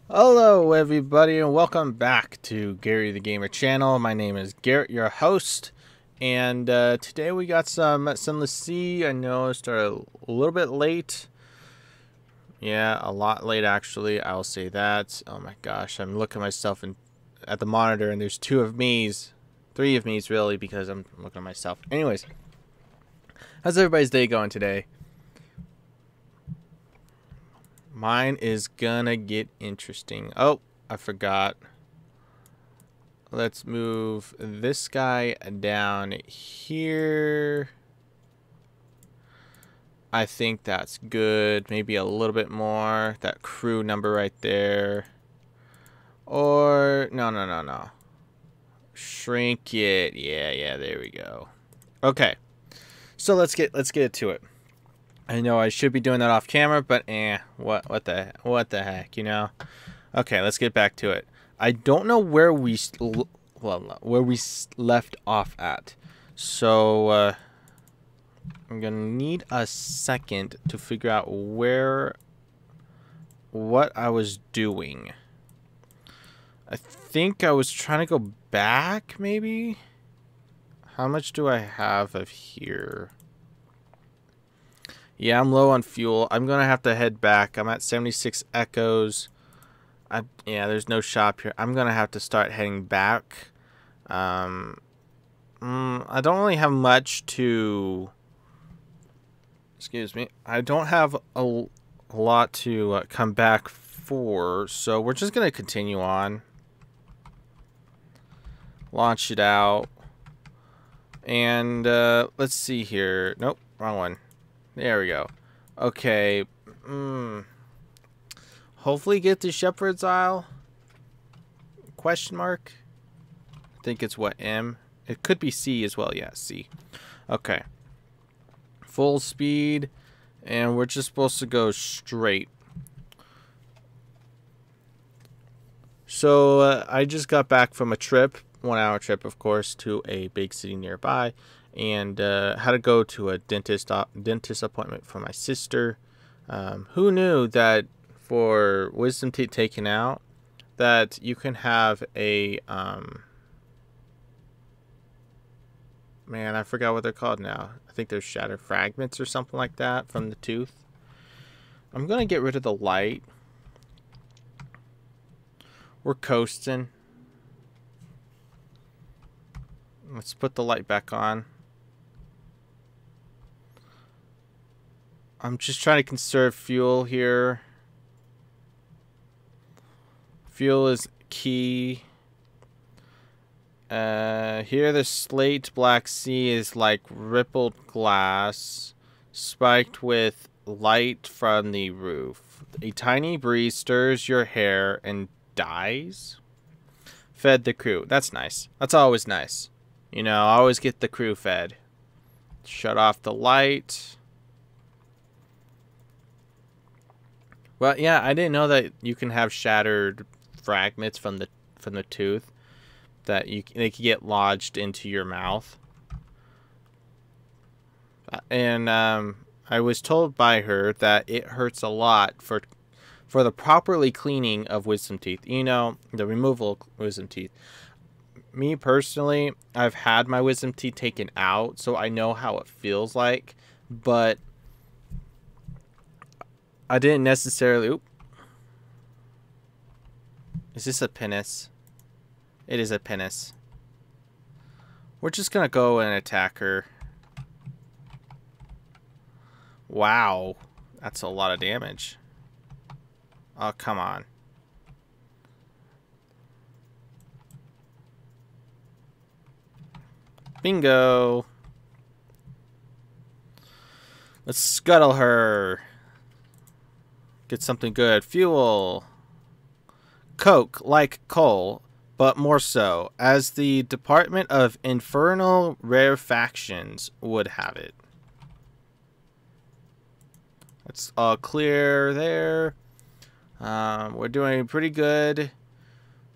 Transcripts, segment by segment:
Hello everybody and welcome back to Gary the Gamer channel. My name is Garrett, your host, and today we got some Sunless Sea. I know I started a little bit late. Yeah, a lot late actually, I'll say that. Oh my gosh, I'm looking at myself at the monitor and there's three of me's really, because I'm looking at myself. Anyways, how's everybody's day going today? Mine is gonna get interesting. Oh, I forgot. Let's move this guy down here. I think that's good. Maybe a little bit more. That crew number right there. Or no. Shrink it. Yeah, there we go. Okay. So let's get to it. I know I should be doing that off camera, but what the heck, you know? Okay, let's get back to it. I don't know where we left off at, so I'm gonna need a second to figure out what I was doing. I think I was trying to go back, maybe. How much do I have of here? Yeah, I'm low on fuel. I'm gonna have to head back. I'm at 76 echoes. Yeah, there's no shop here. I'm gonna have to start heading back. I don't really have much to. Excuse me. I don't have a lot to come back for, so we're just gonna continue on. Launch it out, and let's see here. Nope, wrong one. There we go. Okay. Hopefully get to Shepherd's Isle. Question mark. I think it's what, M? It could be C as well. Yeah, C. Okay. Full speed. And we're just supposed to go straight. So I just got back from a trip. 1 hour trip, of course, to a big city nearby. And had to go to a dentist appointment for my sister. Who knew that for wisdom teeth taken out, that you can have a man, I forgot what they're called now. I think they're shattered fragments or something like that from the tooth. I'm gonna get rid of the light. We're coasting. Let's put the light back on. I'm just trying to conserve fuel here. Fuel is key. Here the slate black sea is like rippled glass, spiked with light from the roof. A tiny breeze stirs your hair and dies. Fed the crew. That's nice. That's always nice. You know, I always get the crew fed. Shut off the light. Well, yeah, I didn't know that you can have shattered fragments from the tooth, that they could get lodged into your mouth. And I was told by her that it hurts a lot for the properly cleaning of wisdom teeth. You know, the removal of wisdom teeth. Me personally, I've had my wisdom teeth taken out, so I know how it feels like, but I didn't necessarily. Oop. Is this a penis? It is a penis. We're just gonna go and attack her. Wow, that's a lot of damage. Oh, come on. Bingo. Let's scuttle her. Get something good. Fuel. Coke, like coal, but more so, as the Department of Infernal Rarefactions would have it. Let's all clear there. We're doing pretty good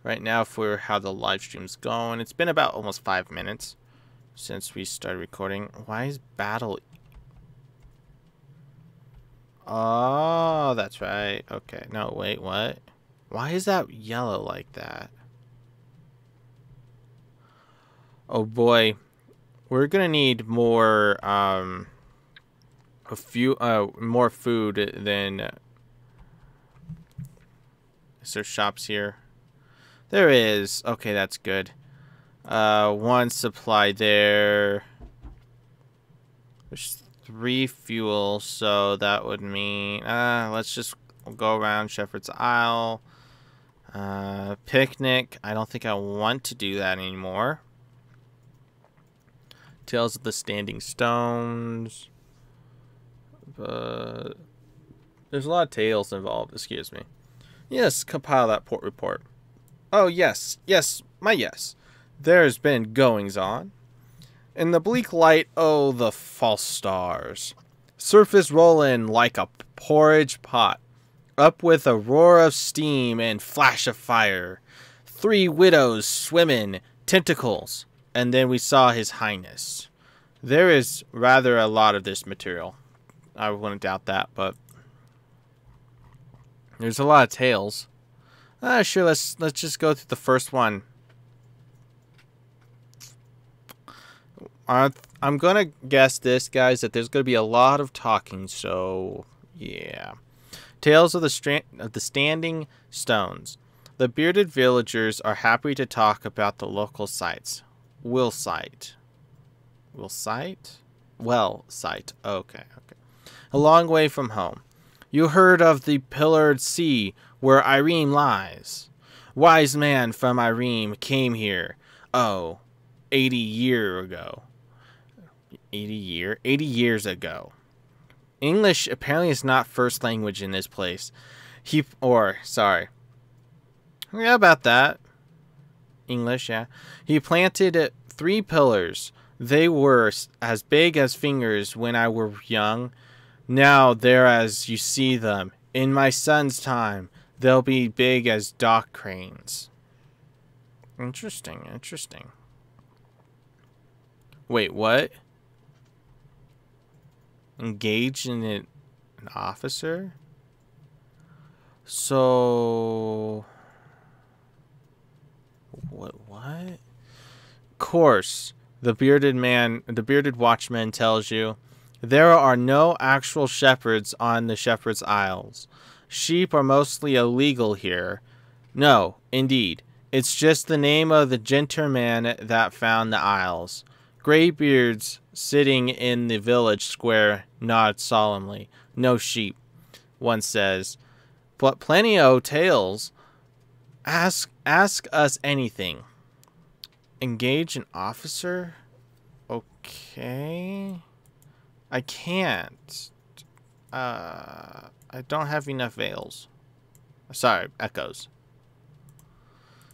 right now for how the live stream's going. It's been about almost 5 minutes since we started recording. Why is battle? Oh, that's right. Okay. No, wait, what? Why is that yellow like that? Oh boy. We're gonna need more, more food than... Is there shops here? There is. Okay, that's good. One supply there. There's 3 fuel, so that would mean... let's just go around Shepherd's Isle. Picnic. I don't think I want to do that anymore. Tales of the Standing Stones. But there's a lot of tales involved, excuse me. Yes, compile that port report. Oh, yes, my yes. There's been goings on. In the bleak light, oh, the false stars. Surface rollin' like a porridge pot. Up with a roar of steam and flash of fire. 3 widows swimming, tentacles. And then we saw His Highness. There is rather a lot of this material. I wouldn't doubt that, but there's a lot of tales. Sure, let's just go through the first one. I'm gonna guess this, guys, that there's gonna be a lot of talking. So yeah, Tales of the Standing Stones. The bearded villagers are happy to talk about the local sites. Well site. Okay. A long way from home. You heard of the pillared sea where Irene lies. Wise man from Irene came here. 80 years ago. 80 years ago. English apparently is not first language in this place. Yeah, about that. English, yeah. He planted 3 pillars. They were as big as fingers when I were young. Now they're as you see them. In my son's time, they'll be big as dock cranes. Interesting. Wait, what? Engaged in an officer? So... What? Course, the bearded watchman tells you, there are no actual shepherds on the Shepherd's Isles. Sheep are mostly illegal here. No, indeed. It's just the name of the gentleman that found the Isles. Greybeards sitting in the village square nod solemnly. No sheep, one says. But plenty o' tales. Ask us anything. Engage an officer? Okay. I can't. I don't have enough veils. Sorry, echoes.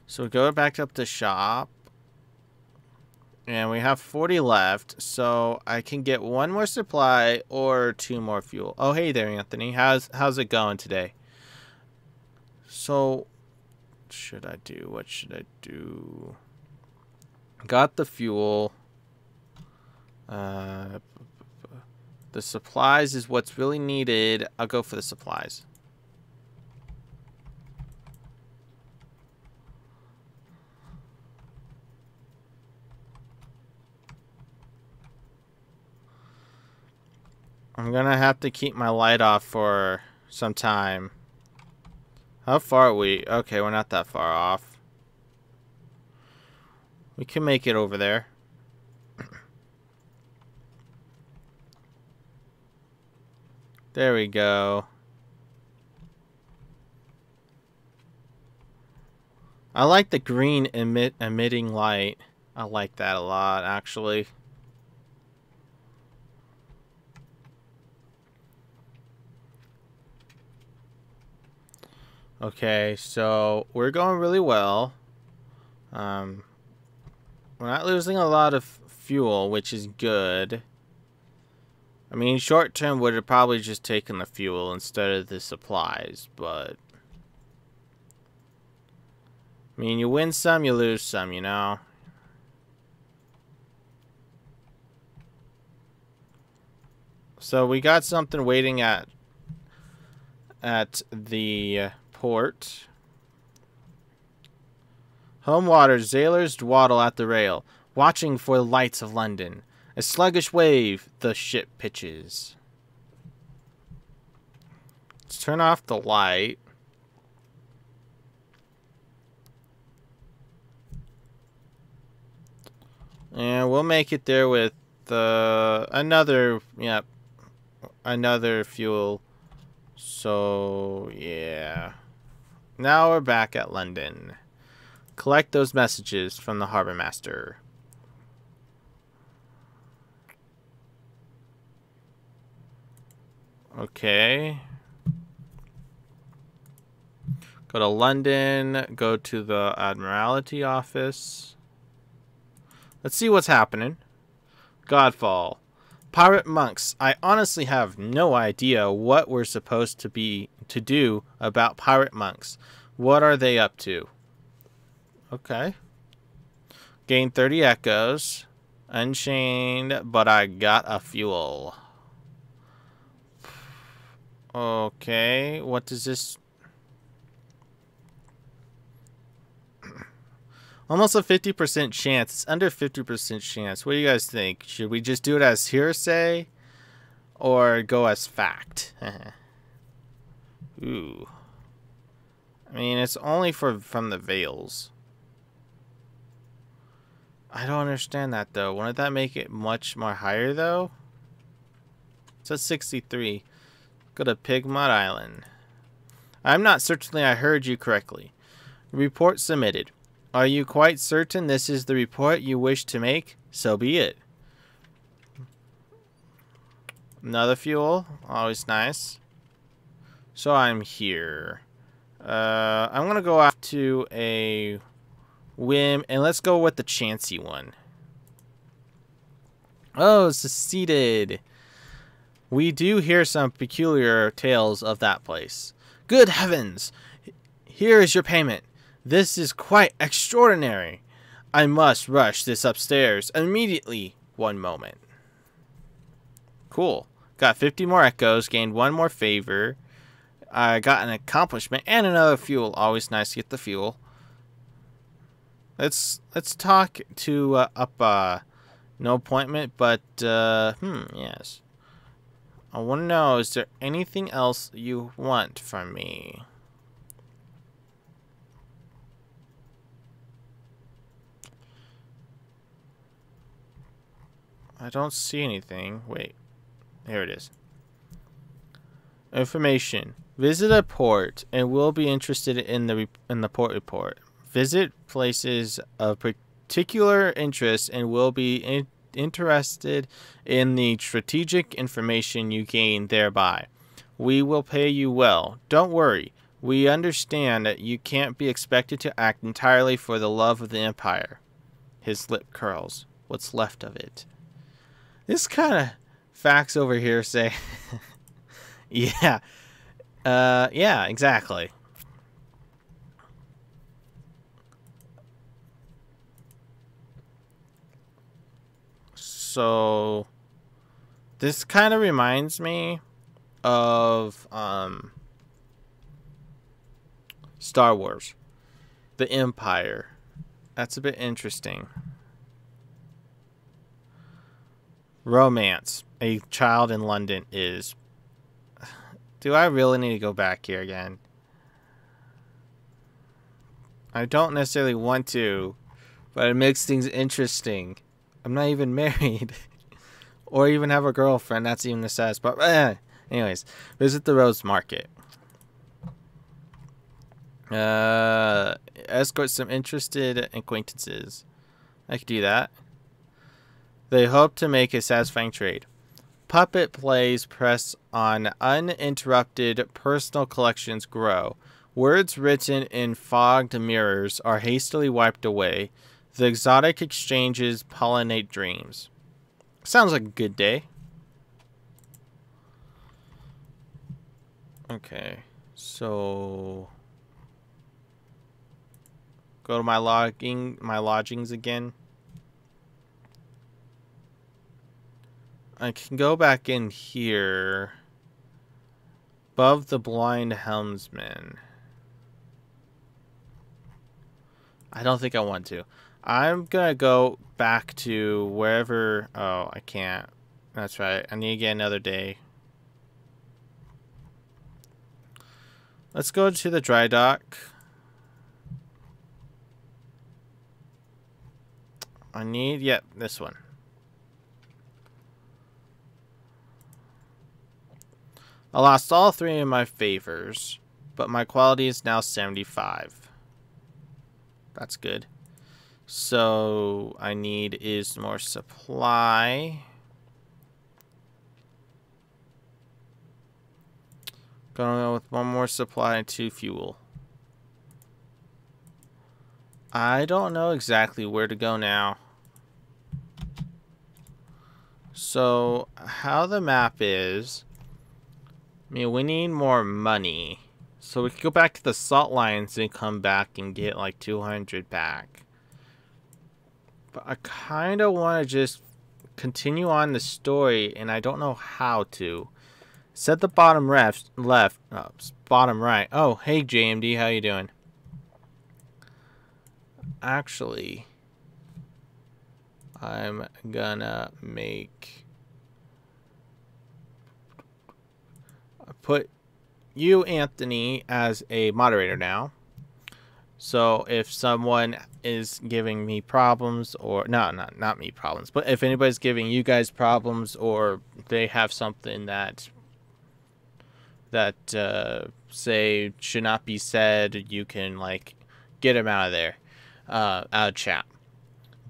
So we go back up to shop. And we have 40 left. So I can get 1 more supply or 2 more fuel. Oh, hey there, Anthony. How's it going today? So, what should I do? Got the fuel. The supplies is what's really needed. I'll go for the supplies. I'm gonna have to keep my light off for some time. How far are we? Okay, we're not that far off. We can make it over there. There we go. I like the green emitting light. I like that a lot, actually. Okay, so we're going really well. We're not losing a lot of fuel, which is good. I mean, short term would have probably just taken the fuel instead of the supplies, but... I mean, you win some, you lose some, you know? So we got something waiting at the port. Home waters, sailors dawdle at the rail, watching for the lights of London. A sluggish wave, the ship pitches. Let's turn off the light. And we'll make it there with another fuel. So, yeah. Now we're back at London. Collect those messages from the harbor master. Okay. Go to London. Go to the Admiralty office. Let's see what's happening. Godfall. Pirate monks. I honestly have no idea what we're supposed to do about pirate monks. What are they up to? Okay. Gain 30 echoes. Unchained, but I got a fuel. Okay, what does this... Almost a 50% chance. It's under 50% chance. What do you guys think? Should we just do it as hearsay? Or go as fact? Ooh. I mean, it's only from the Vales. I don't understand that, though. Wouldn't that make it much more higher, though? It's at 63. Go to Pigmont Island. I'm not certain I heard you correctly. Report submitted. Are you quite certain this is the report you wish to make? So be it. Another fuel. Always nice. So I'm here. I'm going to go off to a whim. And let's go with the chancy one. Oh, seceded. We do hear some peculiar tales of that place. Good heavens! Here is your payment. This is quite extraordinary. I must rush this upstairs immediately. One moment. Cool. Got 50 more echoes. Gained 1 more favor. I got an accomplishment and another fuel. Always nice to get the fuel. Let's talk to up no appointment, but yes. I want to know, is there anything else you want from me? I don't see anything. Wait. Here it is. Information. Visit a port and we'll be interested in the port report. Visit places of particular interest and we'll be interested in the strategic information you gain thereby. We will pay you well. Don't worry. We understand that you can't be expected to act entirely for the love of the Empire. His lip curls. What's left of it? This kind of facts over here say... yeah. Yeah, exactly. So, this kind of reminds me of Star Wars, the Empire. That's a bit interesting. Romance. A child in London is... Do I really need to go back here again? I don't necessarily want to, but it makes things interesting. I'm not even married. Or even have a girlfriend. That's even the saddest part. Anyways, visit the Rose Market. Escort some interested acquaintances. I could do that. They hope to make a satisfying trade. Puppet plays press on uninterrupted personal collections grow. Words written in fogged mirrors are hastily wiped away. The exotic exchanges pollinate dreams. Sounds like a good day. Okay, so go to my lodgings again. I can go back in here. Above the blind helmsman. I don't think I want to. I'm gonna go back to wherever... Oh, I can't. That's right. I need to get another day. Let's go to the dry dock. I need... Yep, this one. I lost all 3 of my favors, but my quality is now 75. That's good. So, I need is more supply. Gonna go with 1 more supply and 2 fuel. I don't know exactly where to go now. So, how the map is... I mean, we need more money. So we could go back to the salt lines and come back and get like 200 back. But I kind of want to just continue on the story, and I don't know how to. Set the bottom bottom right. Oh, hey JMD, how you doing? Actually, I'm gonna put you, Anthony, as a moderator now. So if someone is giving me problems, or not me problems, but if anybody's giving you guys problems, or they have something that say should not be said, you can like get them out of there, out of chat.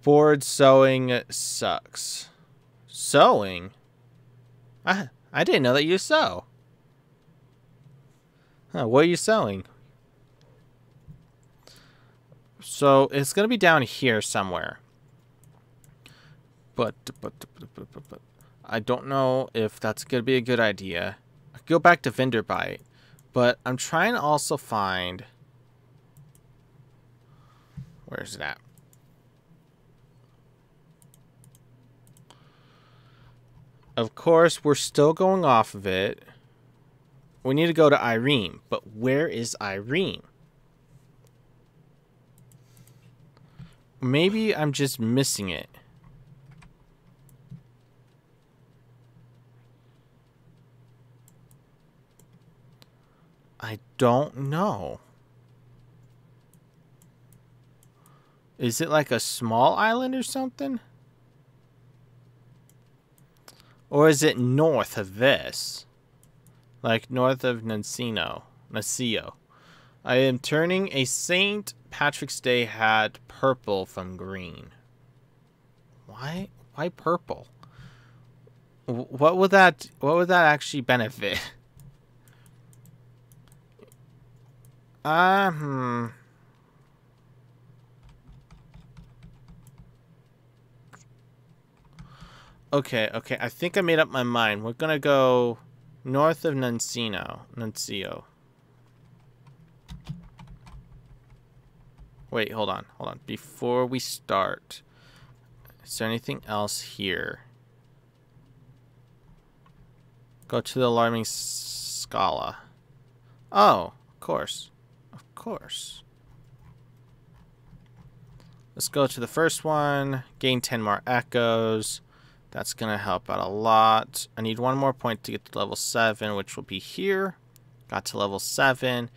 Bored sewing sucks. Sewing? I didn't know that you sew. Huh, what are you sewing? So it's gonna be down here somewhere. But I don't know if that's gonna be a good idea. I could go back to Vinderbite, but I'm trying to also find... Where's it at? Of course, we're still going off of it. We need to go to Irene, but where is Irene? Maybe I'm just missing it. I don't know. Is it like a small island or something? Or is it north of this? Like north of Nacino. I am turning a St. Patrick's Day hat purple from green. Why purple? What would that actually benefit? Okay, I think I made up my mind. We're gonna go north of Nuncio. Wait, hold on. Before we start, is there anything else here? Go to the alarming Scala. Oh, of course. Let's go to the first one. Gain 10 more echoes. That's going to help out a lot. I need 1 more point to get to level 7, which will be here. Got to level 7.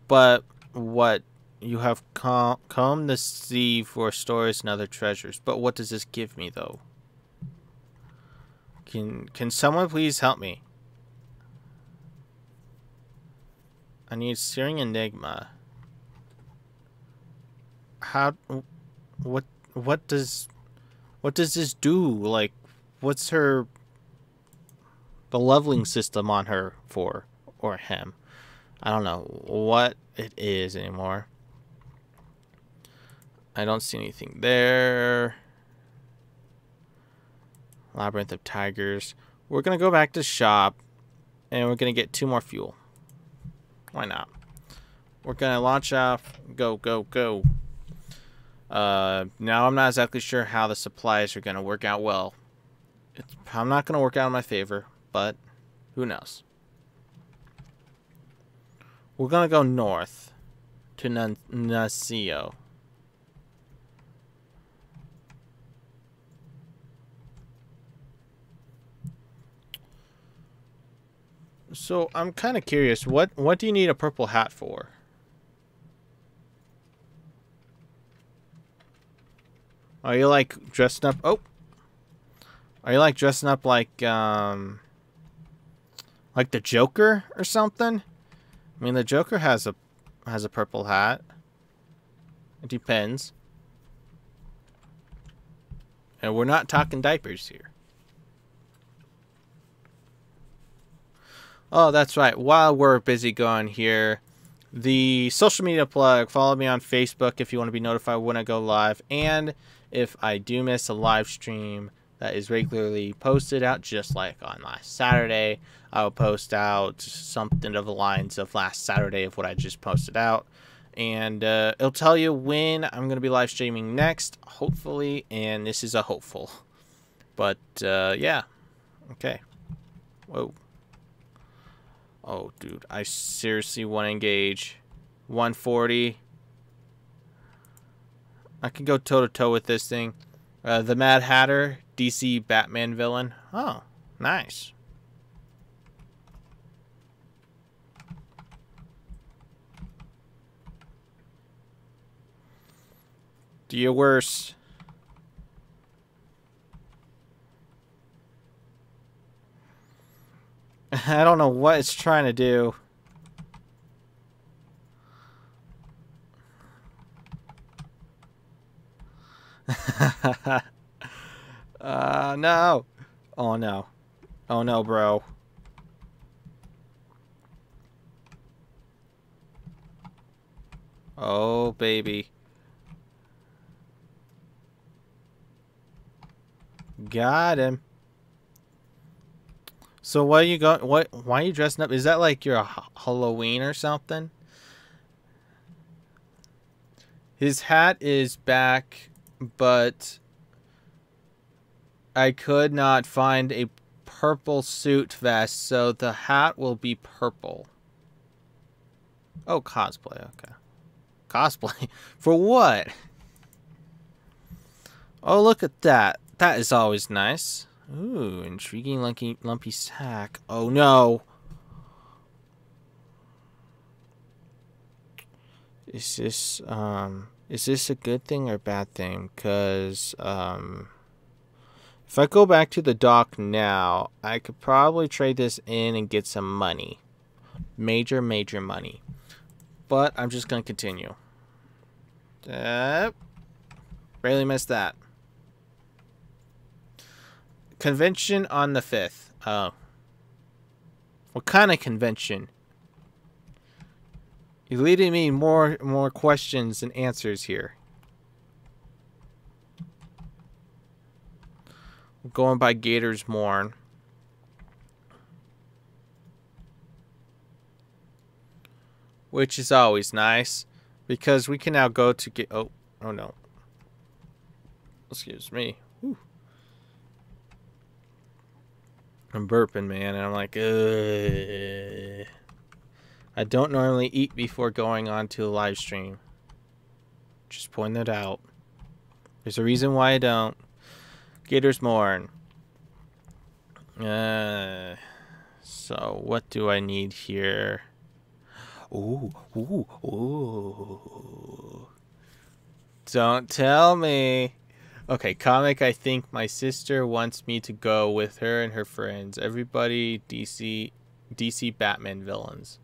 But what... You have combed the sea for stores and other treasures. But what does this give me, though? Can someone please help me? I need Searing Enigma. What does this do? Like, what's the leveling system on her for, or him? I don't know what it is anymore. I don't see anything there. Labyrinth of Tigers. We're going to go back to shop, and we're going to get 2 more fuel. Why not? We're going to launch off. Go. Now I'm not exactly sure how the supplies are going to work out well. I'm not going to work out in my favor, but who knows? We're going to go north to Nuncio. So I'm kind of curious. What do you need a purple hat for? Are you like dressing up? Oh, are you like dressing up like the Joker or something? I mean, the Joker has a purple hat. It depends. And we're not talking diapers here. Oh, that's right. While we're busy going here, the social media plug. Follow me on Facebook if you want to be notified when I go live. And if I do miss a live stream that is regularly posted out, just like on last Saturday, I'll post out something of the lines of last Saturday of what I just posted out. And it'll tell you when I'm going to be live streaming next, hopefully. And this is a hopeful. But, yeah. Okay. Whoa. Oh, dude, I seriously want to engage. 140. I can go toe-to-toe with this thing. The Mad Hatter, DC Batman villain. Oh, nice. Do your worst. I don't know what it's trying to do. No. Oh, no. Oh, no, bro. Oh, baby. Got him. So what are you going? Why are you dressing up? Is that like your Halloween or something? His hat is back, but I could not find a purple suit vest, so the hat will be purple. Oh, cosplay. Okay. Cosplay? For what? Oh, look at that. That is always nice. Ooh, intriguing lumpy sack. Oh no. Is this a good thing or bad thing? Cause if I go back to the dock now, I could probably trade this in and get some money. Major money. But I'm just gonna continue. Barely missed that. Convention on the 5th. Oh. What kind of convention? You're leading me more questions than answers here. We're going by Gator's Morn. Which is always nice. Because we can now go to get... Oh no. Excuse me. Whew. I'm burping, man, and I'm like, ugh. I don't normally eat before going on to a live stream. Just point that out. There's a reason why I don't. Gator's Morn. So what do I need here? Ooh. Don't tell me. Okay, comic, I think my sister wants me to go with her and her friends. Everybody DC Batman villains.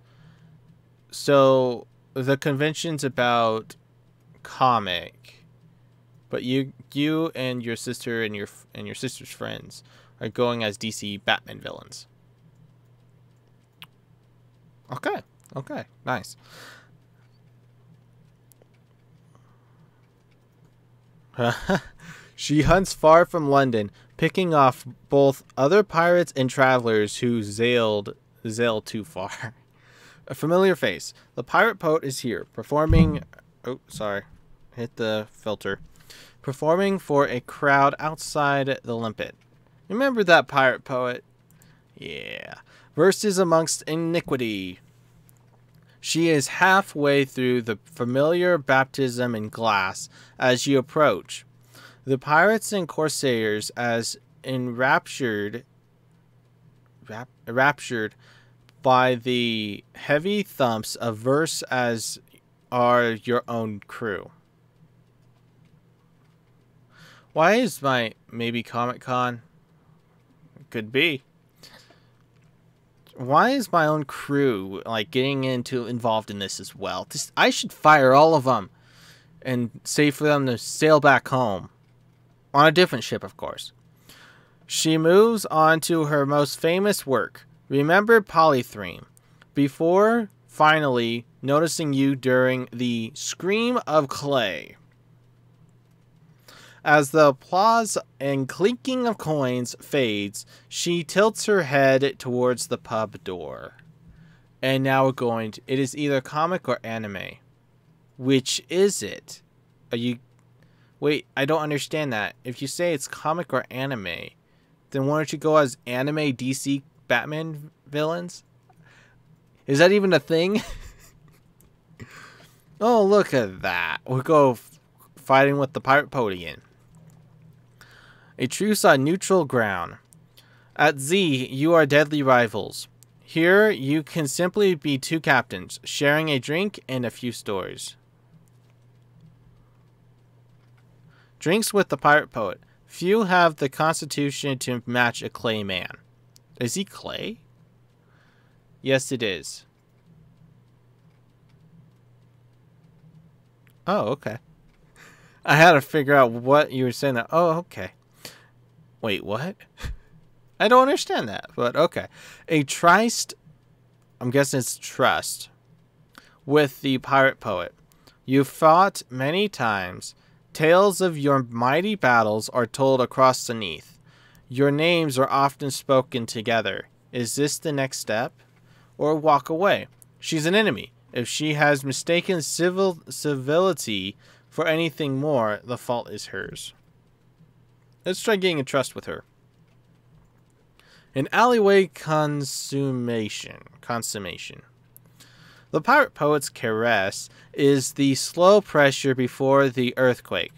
So the convention's about comic, but you and your sister and your sister's friends are going as DC Batman villains. Okay, nice. She hunts far from London, picking off both other pirates and travelers who sail too far. A familiar face. The pirate poet is here, performing... Oh, sorry. Hit the filter. Performing for a crowd outside the limpet. Remember that pirate poet? Yeah. Verses amongst iniquity. She is halfway through the familiar baptism in glass as you approach. The pirates and corsairs, as enraptured by the heavy thumps of verse as are your own crew. Why is my maybe Comic-Con? Could be. Why is my own crew like getting involved in this as well? I should fire all of them and say for them to sail back home. On a different ship, of course. She moves on to her most famous work. Remember Polythreme. Before finally noticing you during the Scream of Clay. As the applause and clinking of coins fades, she tilts her head towards the pub door. And now we're going to... It is either comic or anime. Which is it? Are you... Wait, I don't understand that. If you say it's comic or anime, then why don't you go as anime DC Batman villains? Is that even a thing? Oh, look at that. We'll go fighting with the pirate poet again. A truce on neutral ground. At Z, you are deadly rivals. Here, you can simply be two captains, sharing a drink and a few stories. Drinks with the pirate poet. Few have the constitution to match a clay man. Is he clay? Yes, it is. Oh, okay. I had to figure out what you were saying there. Oh, okay. Wait, what? I don't understand that, but okay. A tryst, I'm guessing it's trust, with the pirate poet. You fought many times. Tales of your mighty battles are told across the Neath. Your names are often spoken together. Is this the next step? Or walk away? She's an enemy. If she has mistaken civility for anything more, the fault is hers. Let's try getting a trust with her. An alleyway consummation. The pirate poet's caress is the slow pressure before the earthquake.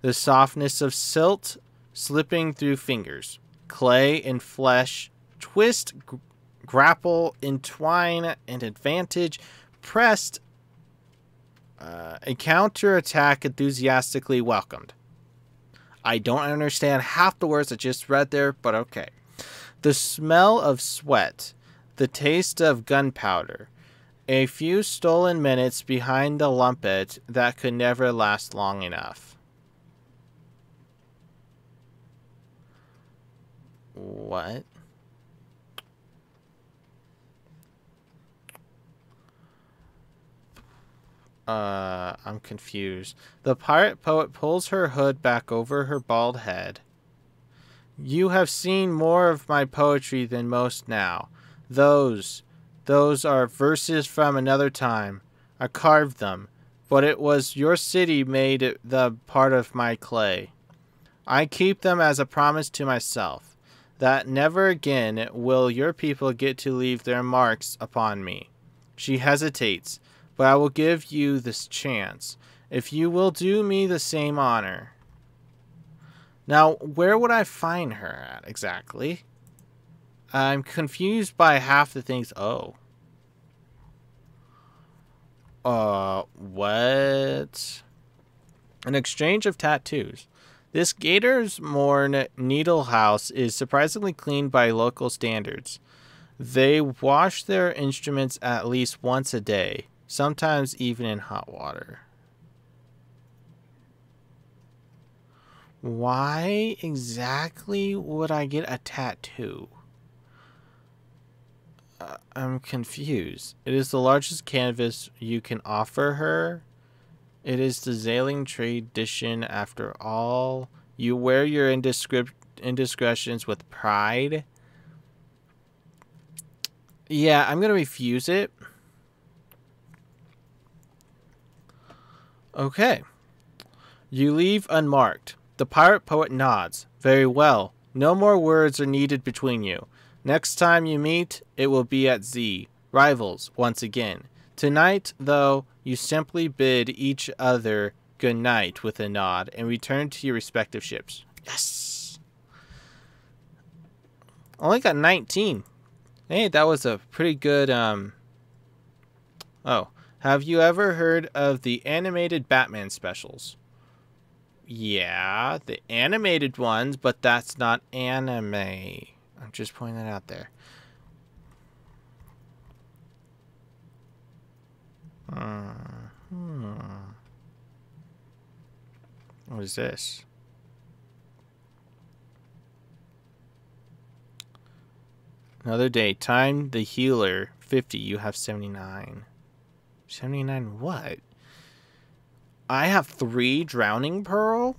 The softness of silt slipping through fingers. Clay and flesh twist, grapple, entwine, and advantage. Pressed, a counterattack enthusiastically welcomed. I don't understand half the words I just read there, but okay. The smell of sweat, the taste of gunpowder, a few stolen minutes behind the lumpet that could never last long enough. What? I'm confused. The pirate poet pulls her hood back over her bald head. You have seen more of my poetry than most now. Those are verses from another time. I carved them, but it was your city made it the part of my clay. I keep them as a promise to myself, that never again will your people get to leave their marks upon me. She hesitates. But I will give you this chance, if you will do me the same honor. Now, where would I find her at exactly? I'm confused by half the things. Oh. What? An exchange of tattoos. This Gator's Morn Needle House is surprisingly clean by local standards. They wash their instruments at least once a day. Sometimes even in hot water. Why exactly would I get a tattoo? I'm confused. It is the largest canvas you can offer her. It is the Zailing tradition after all. You wear your indiscretions with pride. Yeah, I'm going to refuse it. Okay. You leave unmarked. The pirate poet nods. Very well. No more words are needed between you. Next time you meet, it will be at Z. Rivals, once again. Tonight, though, you simply bid each other good night with a nod and return to your respective ships. Yes! Only got 19. Hey, that was a pretty good, Oh, have you ever heard of the animated Batman specials? Yeah, the animated ones, but that's not anime. I'm just pointing that out there. What is this? Another day. Time the healer. 50. You have 79. 79 what? I have 3 drowning pearl?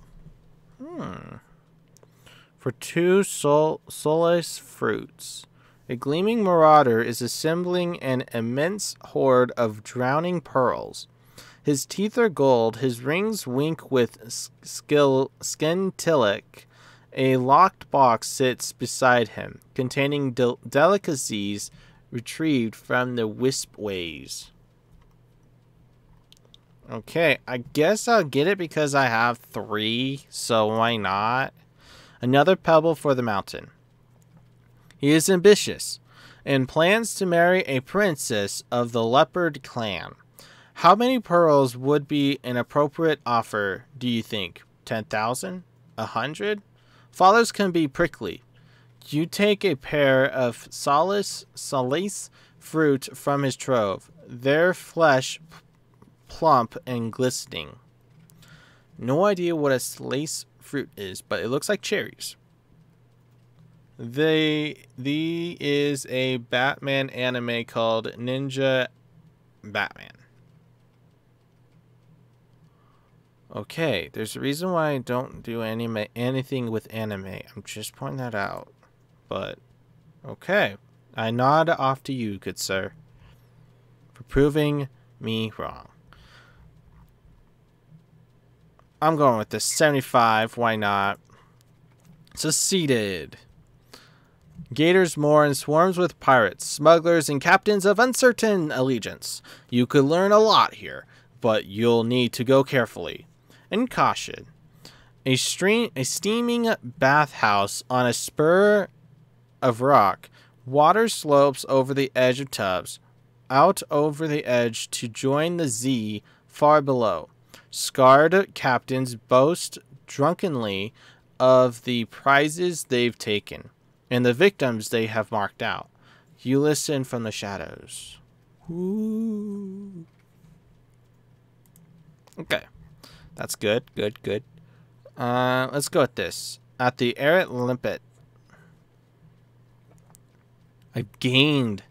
For 2 solace fruits. A gleaming marauder is assembling an immense hoard of drowning pearls. His teeth are gold, his rings wink with scintillic. A locked box sits beside him, containing delicacies retrieved from the wispways. Okay, I guess I'll get it because I have 3, so why not? Another pebble for the mountain. He is ambitious and plans to marry a princess of the leopard clan. How many pearls would be an appropriate offer, do you think? 10,000? 100? Fathers can be prickly. You take a pair of solace fruit from his trove, their flesh plump and glistening. No idea what a solace fruit is, but it looks like cherries. There is a Batman anime called Ninja Batman. Okay, there's a reason why I don't do anything with anime. I'm just pointing that out. But, okay. I nod off to you, good sir, for proving me wrong. I'm going with this 75. Why not? Seceded. Gators Moorn swarms with pirates, smugglers, and captains of uncertain allegiance. You could learn a lot here, but you'll need to go carefully. And caution. A steaming bathhouse on a spur of rock. Water slopes over the edge of tubs, out over the edge to join the Z far below. Scarred captains boast drunkenly of the prizes they've taken and the victims they have marked out. You listen from the shadows. Ooh. Okay. That's good. Good. Let's go with this. At the Arid Limpet. I've gained.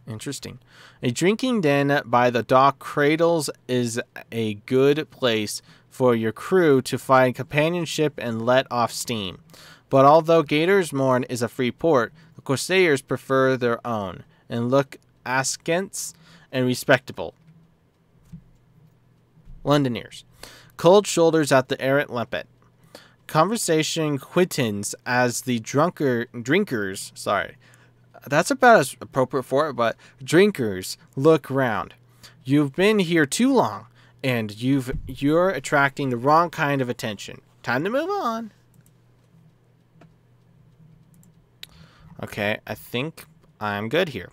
Interesting. A drinking den by the dock cradles is a good place for your crew to find companionship and let off steam. But although Gators Moorn is a free port, the Corsairs prefer their own and look askance and respectable. Londoners. Cold shoulders at the Arid Limpet. Conversation quittens as the drinkers, that's about as appropriate for it, but drinkers look round. You've been here too long, and you're attracting the wrong kind of attention. Time to move on. Okay, I think I'm good here.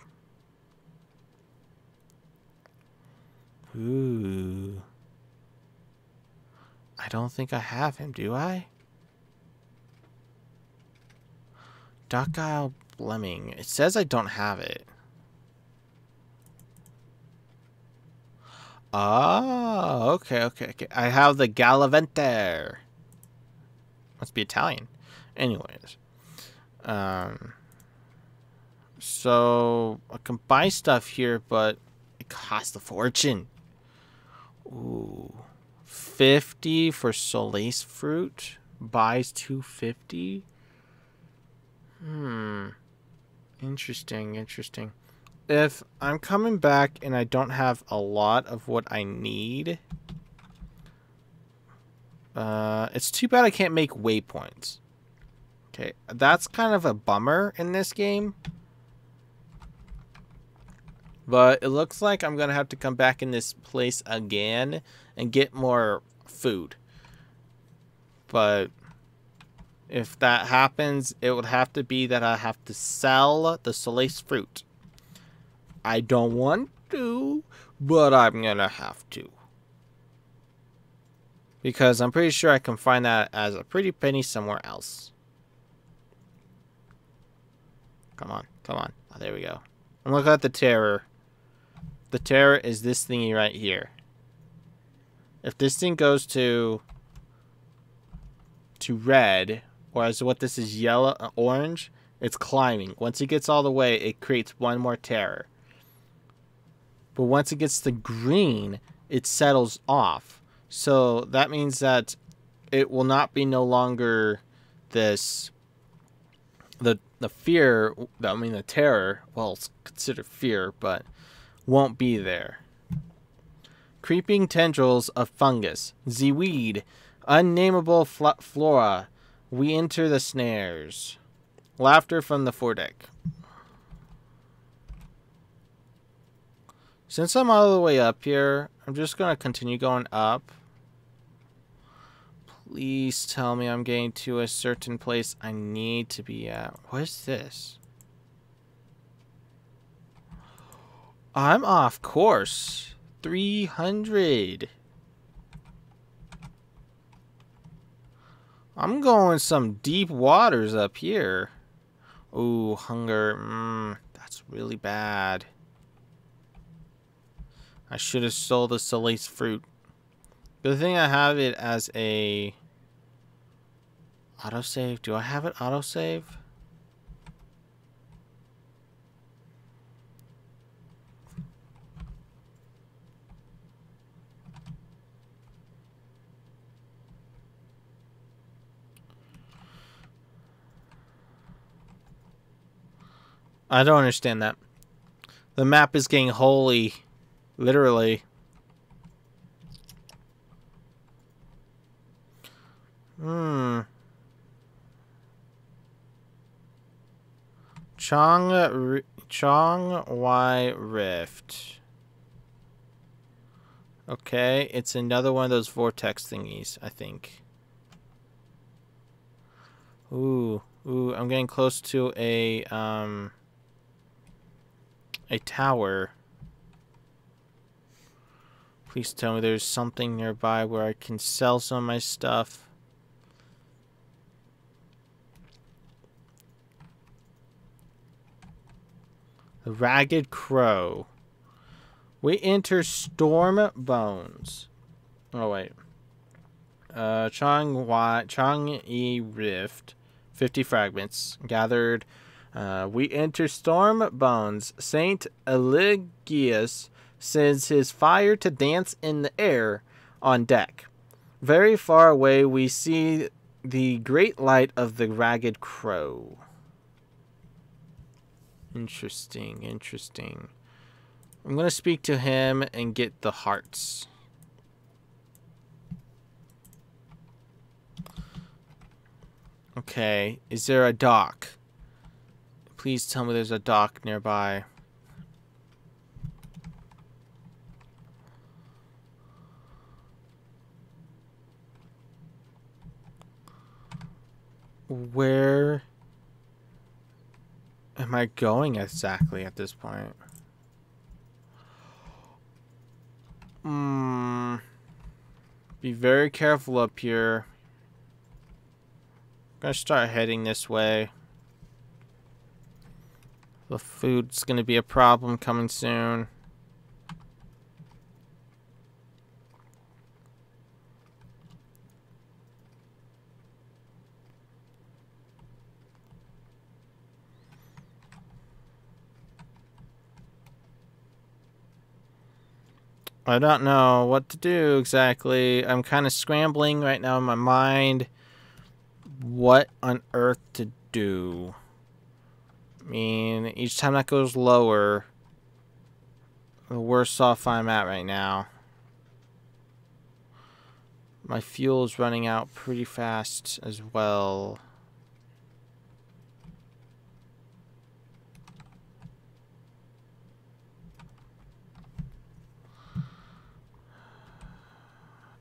Ooh. I don't think I have him, do I? Duckile Blemming. It says I don't have it. Oh, okay. I have the Galaventer. Must be Italian. Anyways. So, I can buy stuff here, but it costs a fortune. Ooh. 50 for Solace Fruit. Buys 250. Interesting. If I'm coming back and I don't have a lot of what I need, it's too bad I can't make waypoints. Okay, that's kind of a bummer in this game. But it looks like I'm going to have to come back in this place again and get more food. But If that happens, it would have to be that I have to sell the Sunless fruit. I don't want to, but I'm gonna have to. Because I'm pretty sure I can find that as a pretty penny somewhere else. Come on, come on. Oh, there we go. And look at the terror. The terror is this thingy right here. If this thing goes to red, or as what this is yellow, orange, it's climbing. Once it gets all the way, it creates one more terror. But once it gets to green, it settles off. So that means that it will not be no longer this, the fear, I mean the terror, well, it's considered fear, but won't be there. Creeping tendrils of fungus, the weed, unnameable flora, we enter the snares. Laughter from the foredeck. Since I'm all the way up here, I'm just going to continue going up. Please tell me I'm getting to a certain place I need to be at. What is this? I'm off course. 300. I'm going some deep waters up here. Ooh, hunger. That's really bad. I should have sold the Sunless fruit. Good thing I have it as a autosave. Do I have it autosave? I don't understand that. The map is getting holy. Literally. Chong Y Rift. Okay, it's another one of those vortex thingies, I think. Ooh, I'm getting close to a tower. Please tell me there's something nearby where I can sell some of my stuff. The Ragged Crow. We enter Storm Bones. Oh, wait. Chong E Rift. 50 fragments gathered. We enter Storm Bones. Saint Eligius sends his fire to dance in the air on deck. Very far away, we see the great light of the Ragged Crow. Interesting, interesting. I'm going to speak to him and get the hearts. Okay, is there a dock? Please tell me there's a dock nearby. Where am I going exactly at this point? Be very careful up here. I'm gonna start heading this way. The food's gonna be a problem coming soon. I don't know what to do exactly. I'm kind of scrambling right now in my mind. What on earth to do? I mean, each time that goes lower, the worse off I'm at right now. My fuel is running out pretty fast as well.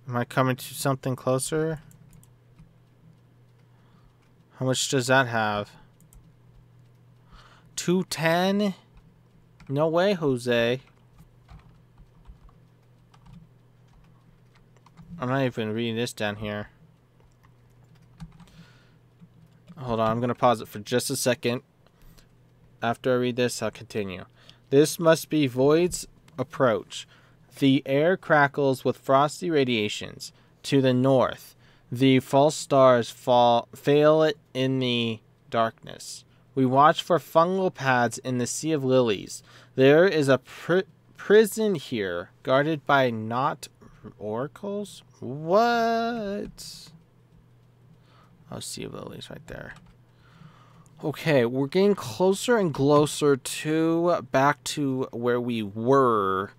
Am I coming to something closer? How much does that have? 210? No way, Jose. I'm not even reading this down here. Hold on, I'm going to pause it for just a second. After I read this, I'll continue. This must be Void's approach. The air crackles with frosty radiations. To the north, the false stars fail in the darkness. We watch for fungal pads in the Sea of Lilies. There is a prison here, guarded by not oracles? What? Oh, Sea of Lilies right there. Okay, we're getting closer and closer to back to where we were.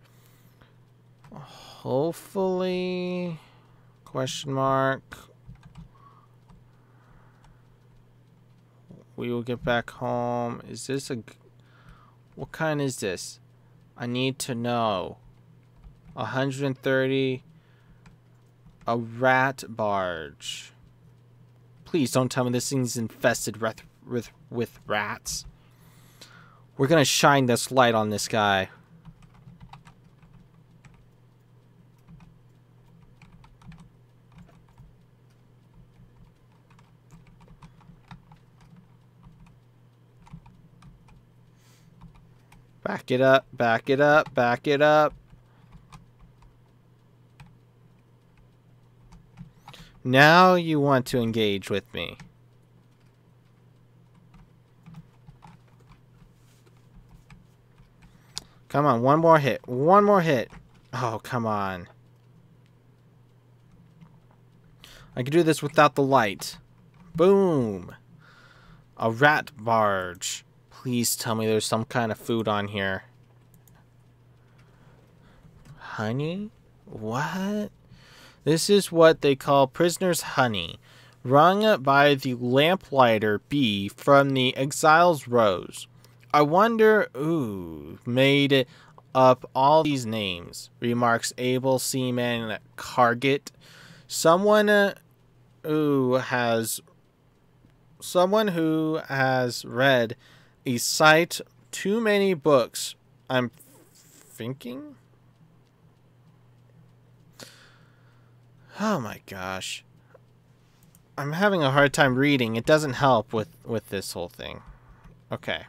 Hopefully, question mark. We will get back home. Is this a... What kind is this? I need to know. 130. A rat barge. Please don't tell me this thing's infested with rats. We're gonna shine this light on this guy. Back it up, back it up, back it up. Now you want to engage with me. Come on, one more hit. One more hit. Oh, come on. I can do this without the light. Boom. A rat barge. Please tell me there's some kind of food on here. Honey? What? This is what they call prisoner's honey, wrung by the lamplighter bee from the exile's rose. I wonder who made up all these names, remarks able seaman Carget. Someone who has read a sight too many books, I'm thinking? Oh my gosh. I'm having a hard time reading. It doesn't help with this whole thing. Okay.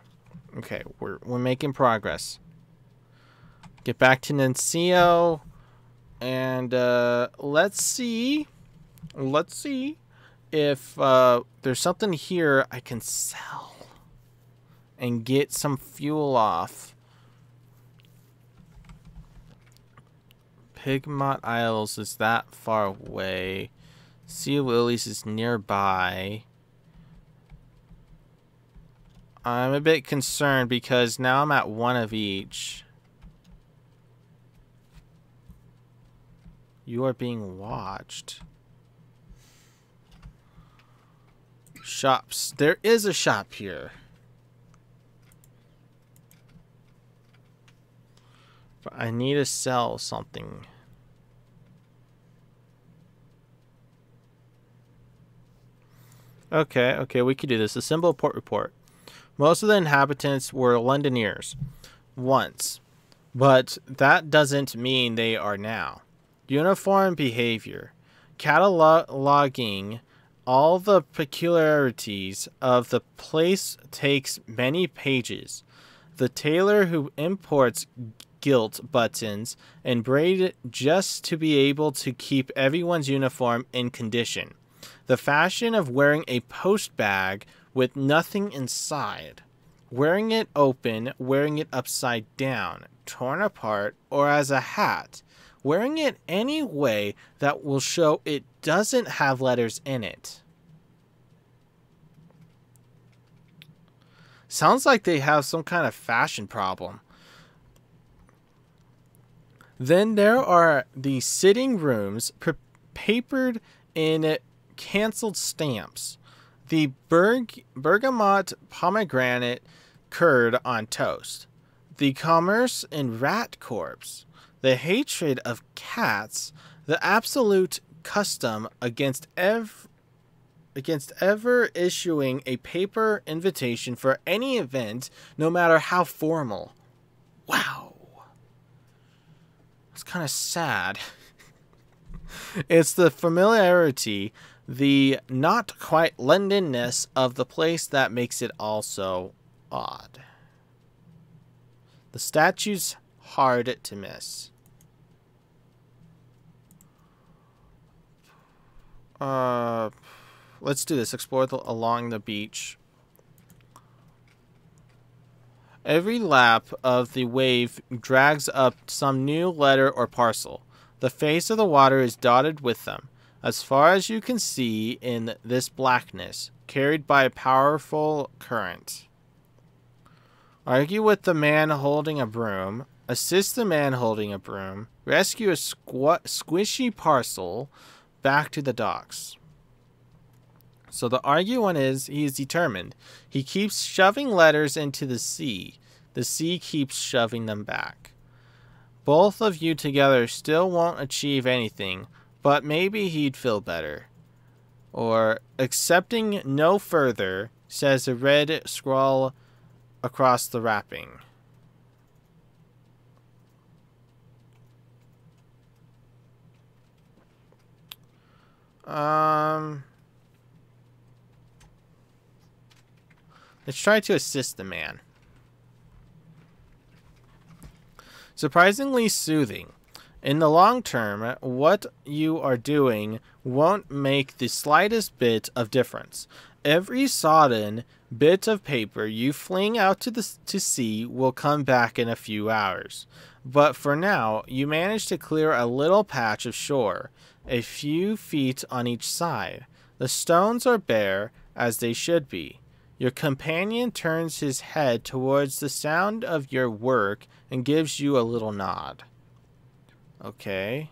Okay, we're making progress. Get back to Nuncio. And let's see if there's something here I can sell and get some fuel off. Pigmont Isles is that far away. Sea of Lilies is nearby. I'm a bit concerned because now I'm at one of each. You are being watched. Shops. There is a shop here. But I need to sell something. Okay, we could do this. A simple port report. Most of the inhabitants were Londoners once, but that doesn't mean they are now. Uniform behavior. Cataloging all the peculiarities of the place takes many pages. The tailor who imports gilt buttons and braid just to be able to keep everyone's uniform in condition. The fashion of wearing a post bag with nothing inside. Wearing it open, wearing it upside down, torn apart, or as a hat. Wearing it any way that will show it doesn't have letters in it. Sounds like they have some kind of fashion problem. Then there are the sitting rooms papered in canceled stamps. The bergamot pomegranate curd on toast. The commerce in rat corpse. The hatred of cats. The absolute custom against against ever issuing a paper invitation for any event, no matter how formal. Wow. It's kind of sad. It's the familiarity, the not quite Londonness of the place that makes it all so odd. The statue's hard to miss. Let's do this. Explore along the beach. Every lap of the wave drags up some new letter or parcel. The face of the water is dotted with them, as far as you can see in this blackness, carried by a powerful current. Argue with the man holding a broom. Assist the man holding a broom. Rescue a squishy parcel back to the docks. So the argue one is, he is determined. He keeps shoving letters into the sea. The sea keeps shoving them back. Both of you together still won't achieve anything, but maybe he'd feel better. Or, accepting no further, says a red scrawl across the wrapping. Let's try to assist the man. Surprisingly soothing. In the long term, what you are doing won't make the slightest bit of difference. Every sodden bit of paper you fling out to sea will come back in a few hours. But for now, you manage to clear a little patch of shore, a few feet on each side. The stones are bare, as they should be. Your companion turns his head towards the sound of your work and gives you a little nod. Okay.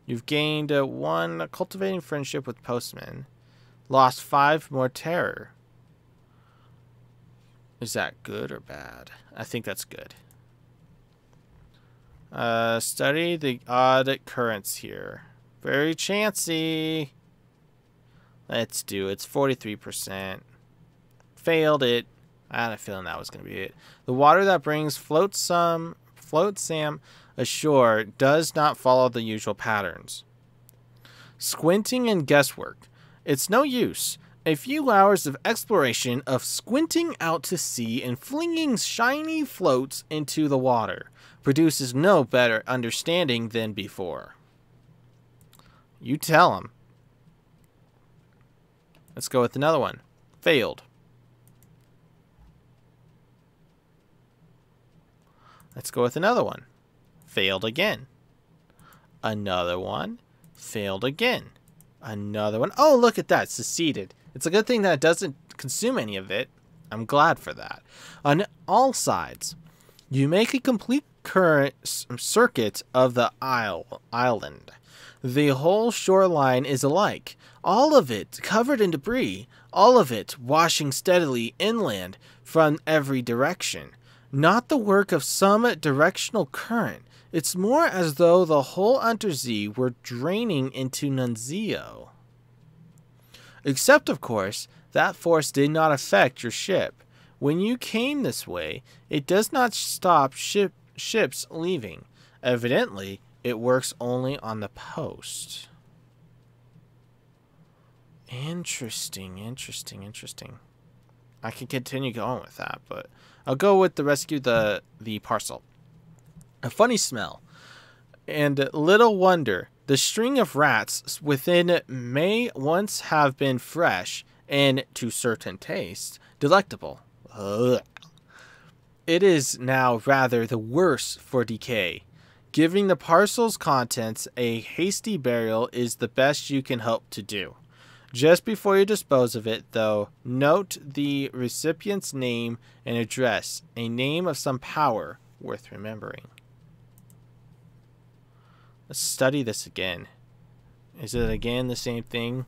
You've gained 1 cultivating friendship with postman. Lost 5 more terror. Is that good or bad? I think that's good. Study the odd currents here. Very chancy. Let's do it. It's 43%. Failed it. I had a feeling that was going to be it. The water that brings float Sam ashore does not follow the usual patterns. Squinting and guesswork. It's no use. A few hours of exploration of squinting out to sea and flinging shiny floats into the water produces no better understanding than before. You tell him. Let's go with another one. Failed. Let's go with another one. Failed again. Another one. Failed again. Another one. Oh, look at that. Succeeded. It's a good thing that it doesn't consume any of it. I'm glad for that. On all sides, you make a complete current circuit of the island. The whole shoreline is alike. All of it covered in debris. All of it washing steadily inland from every direction. Not the work of some directional current. It's more as though the whole Untersee were draining into Nunzio. Except, of course, that force did not affect your ship. When you came this way, it does not stop ships leaving. Evidently, it works only on the post. Interesting. I can continue going with that, but I'll go with the rescue the parcel. A funny smell. And little wonder, the string of rats within may once have been fresh and, to certain tastes, delectable. Ugh. It is now rather the worse for decay. Giving the parcel's contents a hasty burial is the best you can hope to do. Just before you dispose of it, though, note the recipient's name and address, a name of some power worth remembering. Let's study this again. Is it again the same thing?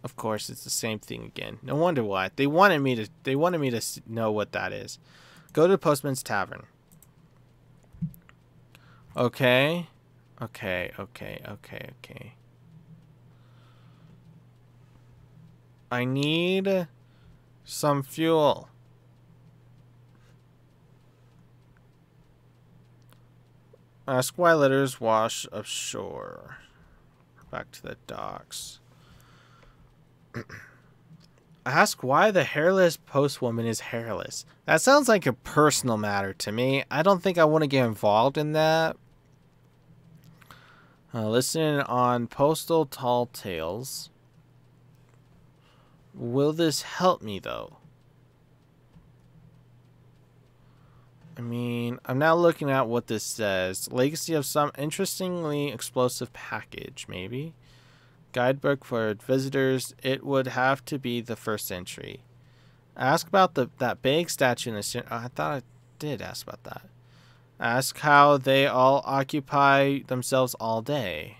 Of course, it's the same thing again. No wonder why. They wanted me to know what that is. Go to the Postman's Tavern. Okay. I need some fuel. Ask why letters wash ashore. Back to the docks. Ask why the hairless postwoman is hairless. That sounds like a personal matter to me. I don't think I want to get involved in that. Listen on postal tall tales. Will this help me, though? I mean, I'm now looking at what this says. Legacy of some interestingly explosive package, maybe? Guidebook for visitors. It would have to be the first entry. Ask about that big statue in the... I thought I did ask about that. Ask how they all occupy themselves all day.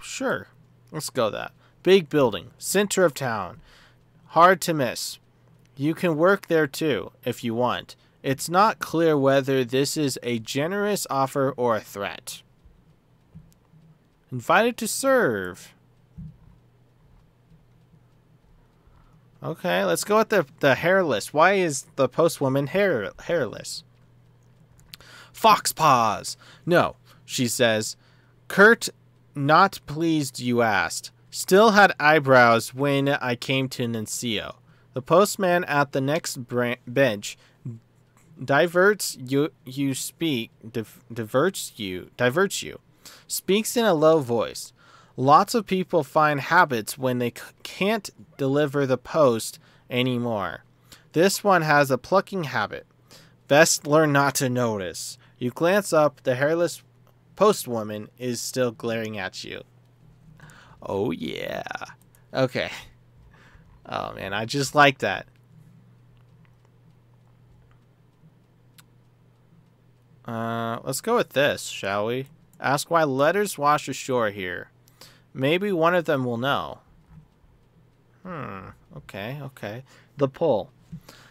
Sure. Let's go that. Big building. Center of town. Hard to miss. You can work there too, if you want. It's not clear whether this is a generous offer or a threat. Invited to serve. Okay, let's go with the hairless. Why is the postwoman hairless? Fox paws. No, she says. Kurt, not pleased you asked. Still had eyebrows when I came to Nuncio. The postman at the next bench diverts you. Speaks in a low voice. Lots of people find habits when they can't deliver the post anymore. This one has a plucking habit. Best learn not to notice. You glance up, the hairless postwoman is still glaring at you. Oh yeah. Okay. Oh man, I just like that. Let's go with this, shall we? Ask why letters wash ashore here. Maybe one of them will know. Okay. The pull.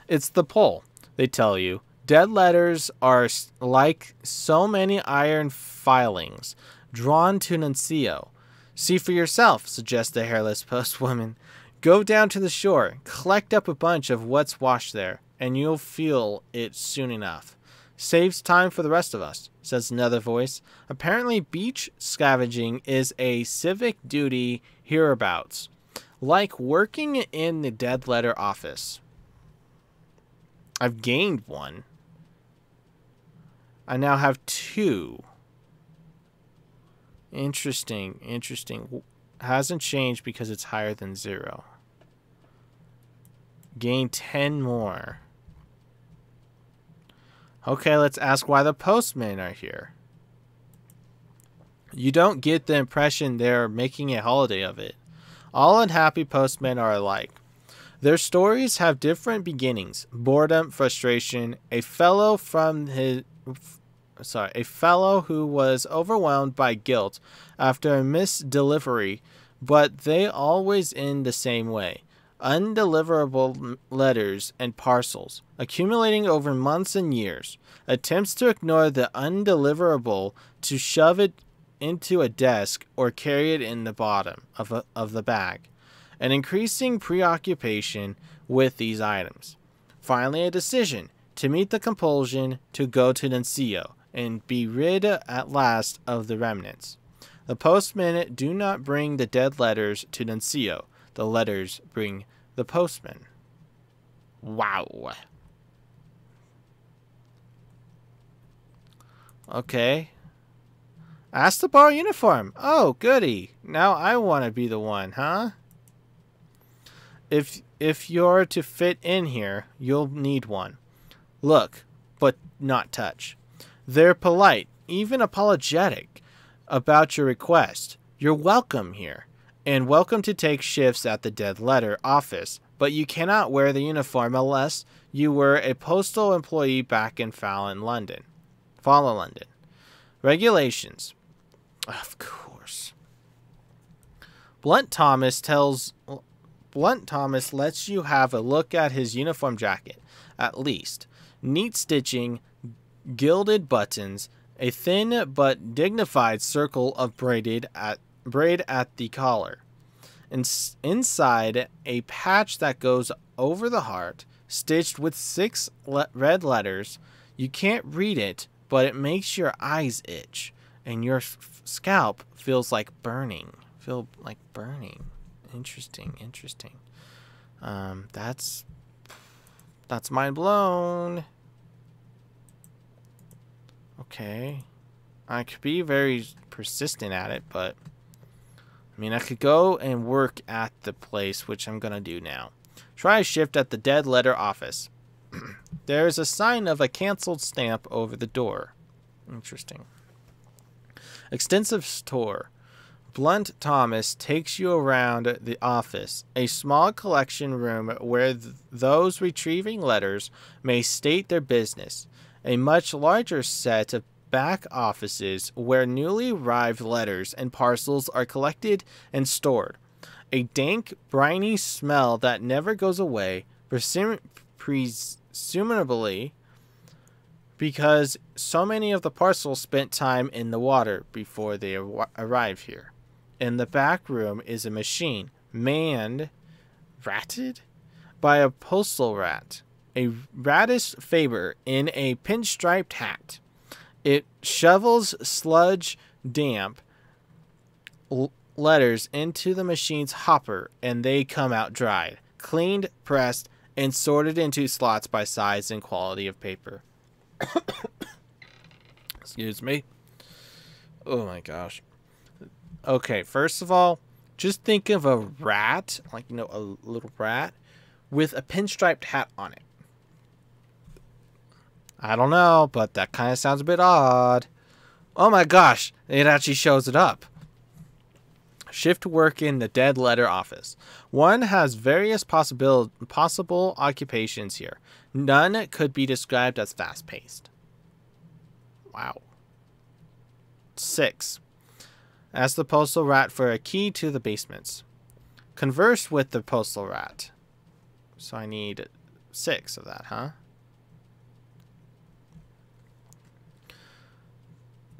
It's the pull, they tell you. Dead letters are like so many iron filings, drawn to Nuncio. See for yourself, suggests the hairless postwoman. Go down to the shore, collect up a bunch of what's washed there, and you'll feel it soon enough. Saves time for the rest of us, says another voice. Apparently beach scavenging is a civic duty hereabouts, like working in the dead letter office. I've gained one. I now have 2. Interesting. Hasn't changed because it's higher than 0. Gain 10 more. Okay, let's ask why the postmen are here. You don't get the impression they're making a holiday of it. All unhappy postmen are alike. Their stories have different beginnings. Boredom, frustration, a fellow who was overwhelmed by guilt after a misdelivery, but they always end the same way. Undeliverable letters and parcels, accumulating over months and years. Attempts to ignore the undeliverable, to shove it into a desk or carry it in the bottom of the bag. An increasing preoccupation with these items. Finally, a decision to meet the compulsion to go to Nuncio and be rid at last of the remnants. The postmen do not bring the dead letters to Nuncio. The letters bring the postman. Wow. Okay. Ask to borrow uniform. Oh, goody. Now I want to be the one, huh? If you're to fit in here, you'll need one. Look, but not touch. They're polite, even apologetic about your request. You're welcome here, and welcome to take shifts at the dead letter office, but you cannot wear the uniform unless you were a postal employee back in Fallon, London. Regulations. Of course. Blunt Thomas lets you have a look at his uniform jacket, at least. Neat stitching, gilded buttons, a thin but dignified circle of braided braid at the collar. Inside, a patch that goes over the heart, stitched with 6 red letters. You can't read it, but it makes your eyes itch, and your scalp feels like burning. Interesting. That's mind blown. Okay. I could be very persistent at it, but I mean, I could go and work at the place, which I'm going to do now. Try a shift at the dead letter office. There's a sign of a canceled stamp over the door. Interesting. Extensive tour. Blunt Thomas takes you around the office, a small collection room where those retrieving letters may state their business. A much larger set of back offices where newly arrived letters and parcels are collected and stored. A dank, briny smell that never goes away, presumably because so many of the parcels spent time in the water before they arrive here. In the back room is a machine, ratted by a postal rat, a radish Faber in a pinstriped hat. It shovels sludge damp letters into the machine's hopper, and they come out dried, cleaned, pressed, and sorted into slots by size and quality of paper. Excuse me. Oh my gosh. Okay, first of all, just think of a rat, like, you know, a little rat with a pinstriped hat on it. I don't know, but that kind of sounds a bit odd. Oh my gosh, it actually shows it up. Shift work in the dead letter office. One has various possible occupations here. None could be described as fast-paced. Wow. 6. Ask the postal rat for a key to the basements. Converse with the postal rat. So I need 6 of that,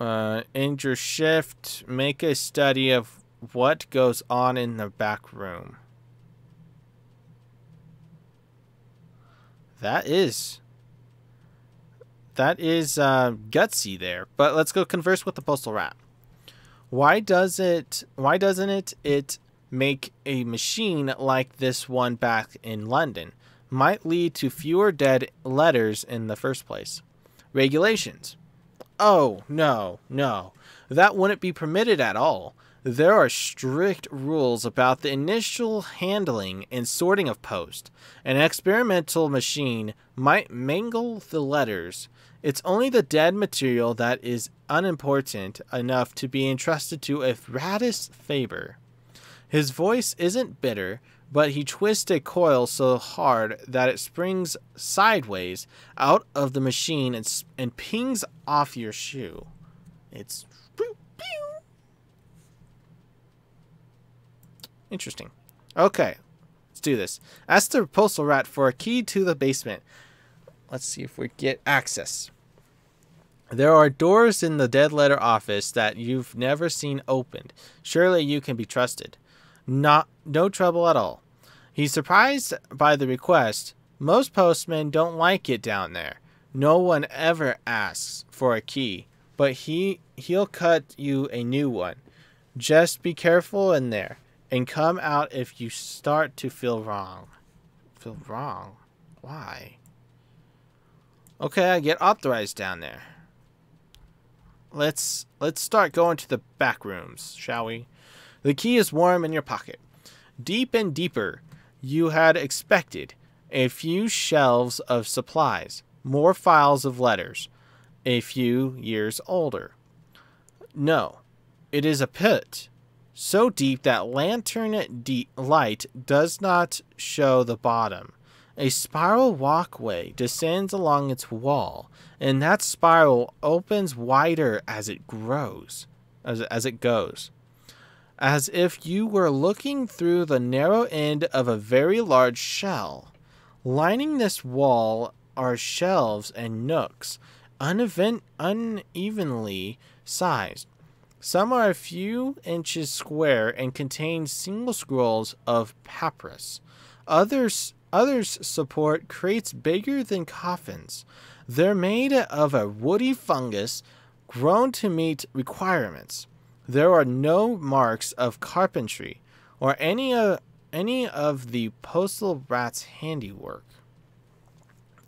huh? End your shift. Make a study of what goes on in the back room. That is gutsy there. But let's go converse with the postal rat. Why doesn't it make a machine like this one back in London? Might lead to fewer dead letters in the first place. Regulations. Oh, no. That wouldn't be permitted at all. There are strict rules about the initial handling and sorting of post. An experimental machine might mangle the letters. It's only the dead material that is unimportant enough to be entrusted to a radish Faber. His voice isn't bitter, but he twists a coil so hard that it springs sideways out of the machine and pings off your shoe. It's interesting. Okay, let's do this. Ask the postal rat for a key to the basement. Let's see if we get access. There are doors in the dead letter office that you've never seen opened. Surely you can be trusted. No trouble at all. He's surprised by the request. Most postmen don't like it down there. No one ever asks for a key, but he'll cut you a new one. Just be careful in there and come out if you start to feel wrong. Feel wrong? Why? Okay, I get authorized down there. Let's start going to the back rooms, shall we? The key is warm in your pocket. Deep and deeper you had expected. A few shelves of supplies. More files of letters. A few years older. No, it is a pit. So deep that lantern light does not show the bottom. A spiral walkway descends along its wall, and that spiral opens wider as it grows, as it goes. As if you were looking through the narrow end of a very large shell. Lining this wall are shelves and nooks, unevenly sized. Some are a few inches square and contain single scrolls of papyrus. Others support crates bigger than coffins. They're made of a woody fungus grown to meet requirements. There are no marks of carpentry or any of the postal rat's handiwork.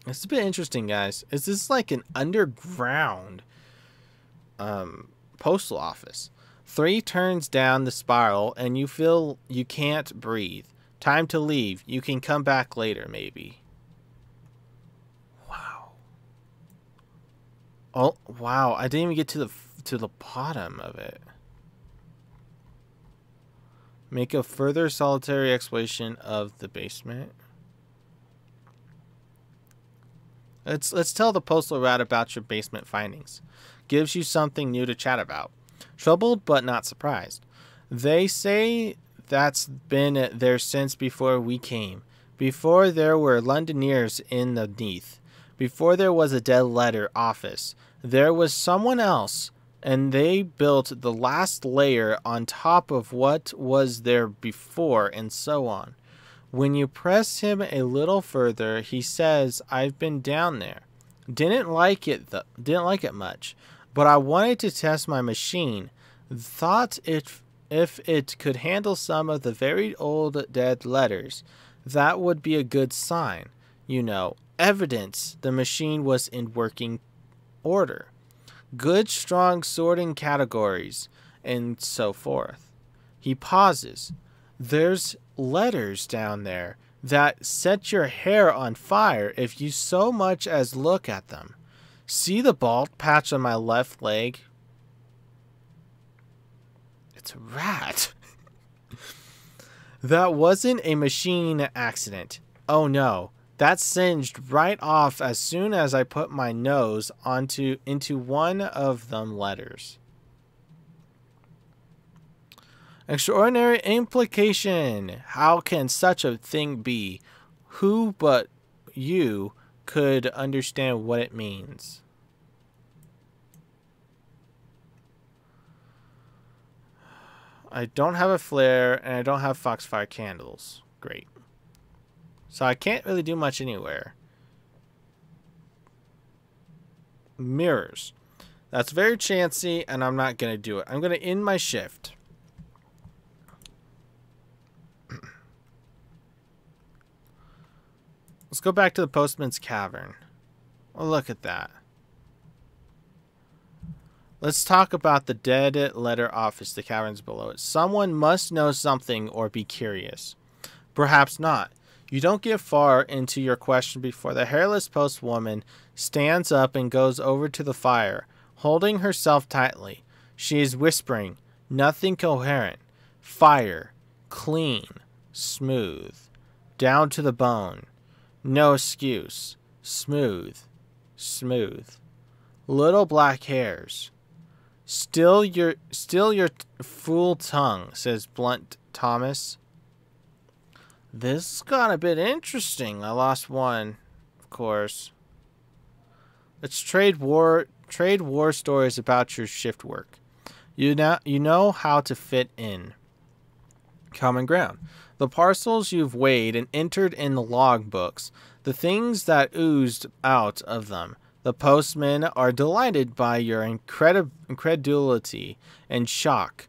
It's a bit interesting, guys. Is this like an underground postal office? 3 turns down the spiral and you feel you can't breathe. Time to leave. You can come back later, maybe. Wow. Oh, wow. I didn't even get to the bottom of it. Make a further solitary exploration of the basement. Let's tell the postal rat about your basement findings. Gives you something new to chat about. Troubled but not surprised. They say that's been there since before we came. Before there were Londoners in the Neath. Before there was a dead letter office. There was someone else, and they built the last layer on top of what was there before, and so on. When you press him a little further, he says, "I've been down there. Didn't like it much, but I wanted to test my machine. Thought if it could handle some of the very old dead letters, that would be a good sign. You know, evidence the machine was in working order. Good, strong sorting categories, and so forth." He pauses. "There's letters down there that set your hair on fire if you so much as look at them. See the bald patch on my left leg? It's a rat." "That wasn't a machine accident. Oh no, that singed right off as soon as I put my nose into one of them letters." Extraordinary implication. How can such a thing be? Who but you could understand what it means? I don't have a flare, and I don't have foxfire candles. Great. So I can't really do much anywhere. Mirrors. That's very chancy, and I'm not going to do it. I'm going to end my shift. Let's go back to the Postman's Cavern. Oh, look at that. Let's talk about the dead letter office, the caverns below it. Someone must know something or be curious. Perhaps not. You don't get far into your question before the hairless postwoman stands up and goes over to the fire, holding herself tightly. She is whispering, nothing coherent. Fire. Clean. Smooth. Down to the bone. No excuse. Smooth. Smooth. Little black hairs. Still your fool tongue, says Blunt Thomas. This got a bit interesting. I lost one, of course. Let's trade war stories about your shift work. You know how to fit in. Common ground. The parcels you've weighed and entered in the log books, the things that oozed out of them. The postmen are delighted by your incredulity and shock.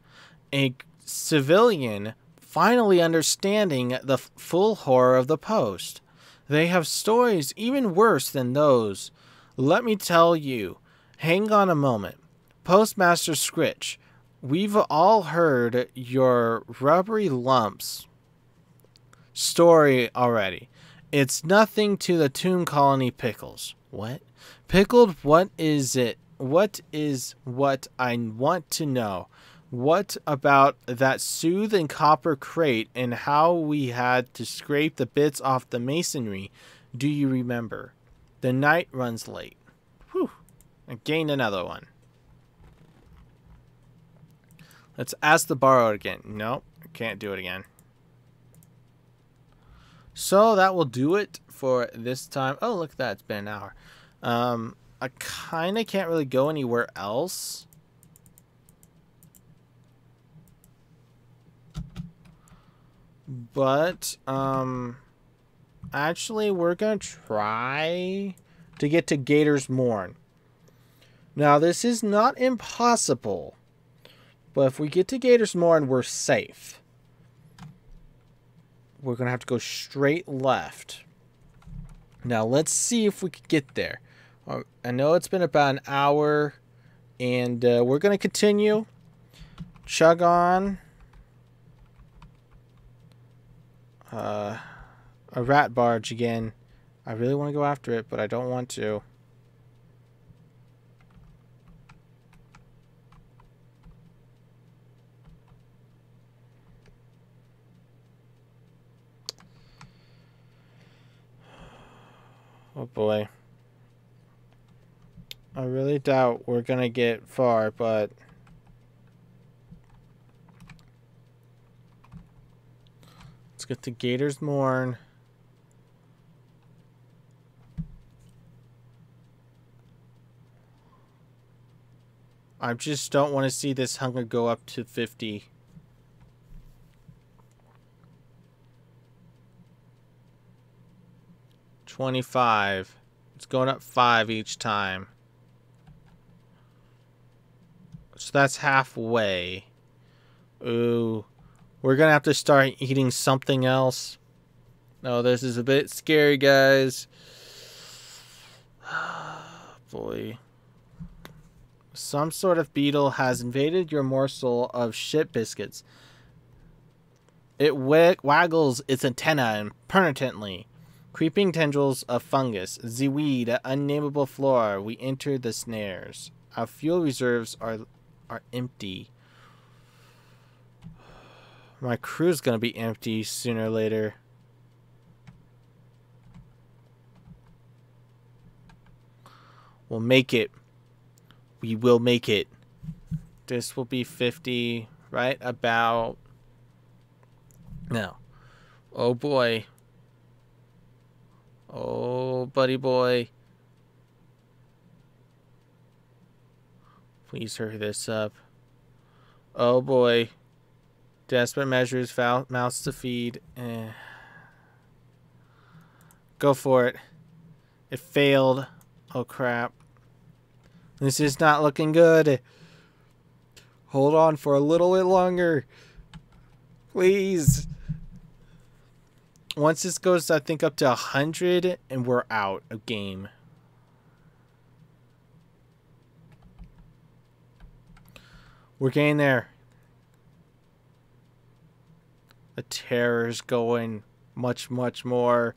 A civilian finally understanding the full horror of the post. They have stories even worse than those. Let me tell you. Hang on a moment. Postmaster Scritch, we've all heard your rubbery lumps story already. It's nothing to the Tomb Colony pickles. What? Pickled, what is it? What is what I want to know? What about that soothe and copper crate and how we had to scrape the bits off the masonry? Do you remember? The night runs late. Whew. I gained another one. Let's ask the borrowed again. Nope, I can't do it again. So that will do it for this time. Oh, look at that. It's been an hour. I kind of can't really go anywhere else. But, actually, we're going to try to get to Gator's Morn. Now, this is not impossible. But if we get to Gator's Morn, we're safe. We're going to have to go straight left. Now, let's see if we can get there. I know it's been about an hour. And we're going to continue. Chug on. A rat barge again. I really want to go after it, but I don't want to. Oh boy. I really doubt we're gonna get far, but let's get to Gator's Morn. I just don't want to see this hunger go up to 50. $25. It's going up 5 each time. So that's halfway. Ooh. We're going to have to start eating something else. No, this is a bit scary, guys. Boy. Some sort of beetle has invaded your morsel of shit biscuits. It waggles its antenna impertinently. Creeping tendrils of fungus, the weed, unnameable flora. We enter the snares. Our fuel reserves are empty. My crew's gonna be empty sooner or later. We'll make it. We will make it. This will be 50, right about now. Oh boy. Oh, buddy boy. Please hurry this up. Oh boy. Desperate measures, mouths to feed. Go for it. It failed. Oh crap. This is not looking good. Hold on for a little bit longer. Please. Once this goes, I think, up to 100, and we're out of game. We're getting there. The terror's going much, much more.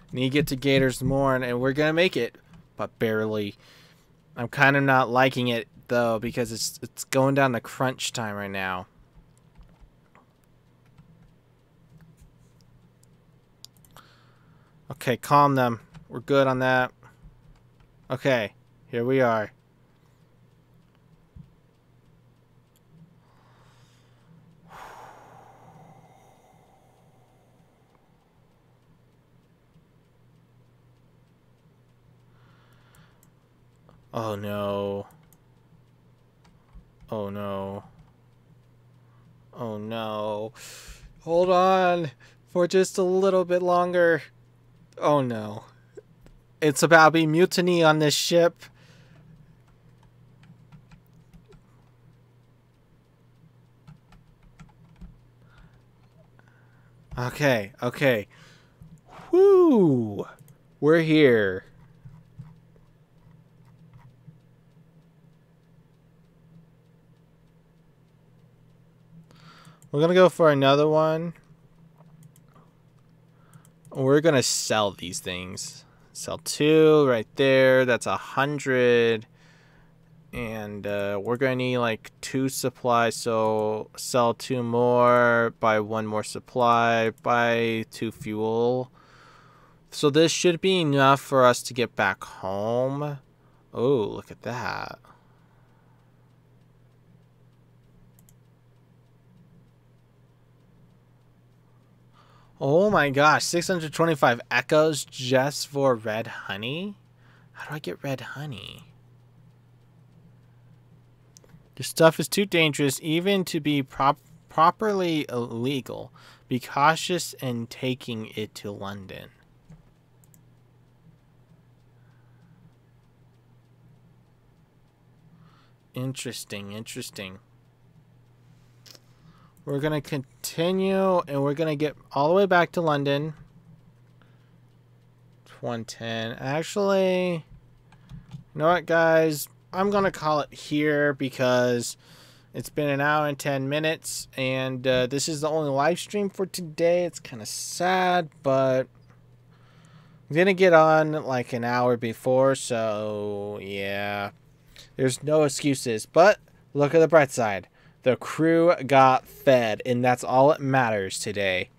And you get to Gator's Morn, and we're going to make it. But barely. I'm kind of not liking it, though, because it's going down to crunch time right now. Okay, calm them. We're good on that. Okay, here we are. Oh no. Oh no. Oh no. Hold on for just a little bit longer. Oh no. It's about to be mutiny on this ship. Okay, okay. Whoo! We're here. We're gonna go for another one. We're gonna sell these things. Sell 2 right there. That's 100. And we're gonna need like 2 supplies. So sell 2 more. Buy 1 more supply. Buy 2 fuel. So this should be enough for us to get back home. Oh, look at that. Oh my gosh, 625 echoes just for red honey? How do I get red honey? This stuff is too dangerous even to be properly illegal. Be cautious in taking it to London. Interesting, interesting. We're going to continue, and we're going to get all the way back to London. 110. Actually, you know what, guys? I'm going to call it here because it's been an hour and 10 minutes, and this is the only live stream for today. It's kind of sad, but I'm going to get on like an hour before, so yeah. There's no excuses, but look at the bright side. The crew got fed, and that's all that matters today.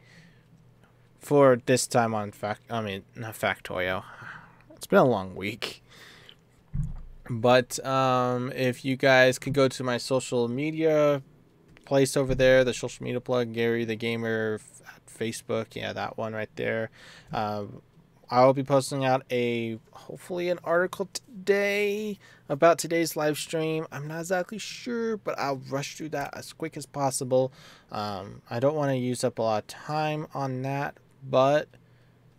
For this time on not Factorio. It's been a long week. But if you guys could go to my social media place over there, the social media plug, Gary the Gamer at Facebook, yeah, that one right there. I will be posting out hopefully an article today about today's live stream. I'm not exactly sure, but I'll rush through that as quick as possible. I don't want to use up a lot of time on that, but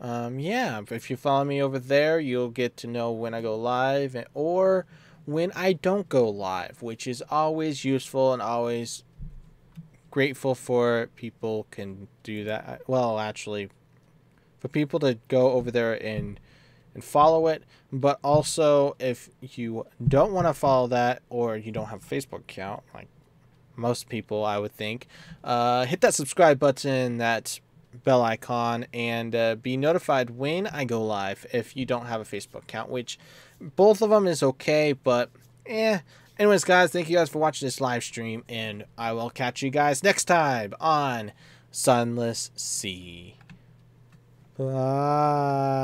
yeah, if you follow me over there, you'll get to know when I go live or when I don't go live, which is always useful and always grateful for people can do that. Well, actually, for people to go over there and follow it, but also if you don't want to follow that or you don't have a Facebook account, like most people I would think, hit that subscribe button, that bell icon, and be notified when I go live if you don't have a Facebook account, which both of them is okay, but anyways, guys, thank you guys for watching this live stream, and I will catch you guys next time on Sunless Sea. Bye.